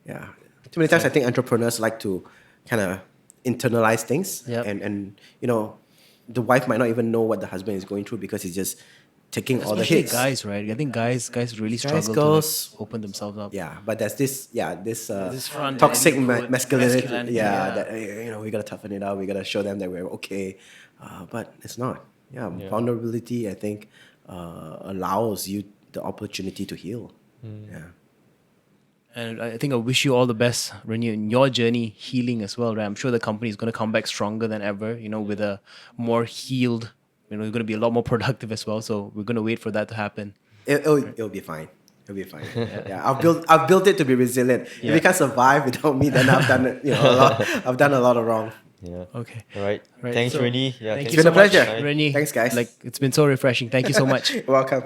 Yeah. Too many times I think entrepreneurs like to kind of internalize things. Yep. And the wife might not even know what the husband is going through because he's just taking all the Especially hits. guys, right? I think guys really struggle girls- to like, open themselves up. Yeah, but there's this front toxic and you put masculinity. masculinity, Yeah, yeah. that we gotta toughen it out. We gotta show them that we're okay, but it's not. Yeah, vulnerability I think allows you the opportunity to heal. Yeah. And I think I wish you all the best, Ren Yi, in your journey healing as well, right? I'm sure the company is going to come back stronger than ever, with a more healed, you're going to be a lot more productive as well. So we're going to wait for that to happen. It'll be fine. It'll be fine. Yeah, I've built it to be resilient. If Yeah. it can't survive without me, then I've done it. A lot. I've done a lot of wrong. Yeah. Okay. All right. Right, Thanks, so Ren Yi. Yeah, Thank thanks you been so a pleasure. much, Ren Yi. Thanks, guys. Like, it's been so refreshing. Thank you so much. You're welcome.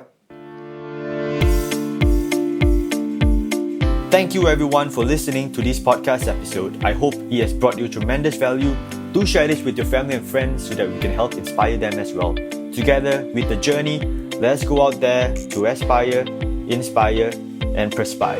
Thank you everyone for listening to this podcast episode. I hope it has brought you tremendous value. Do share this with your family and friends so that we can help inspire them as well. Together with the journey, let's go out there to aspire, inspire, and perspire.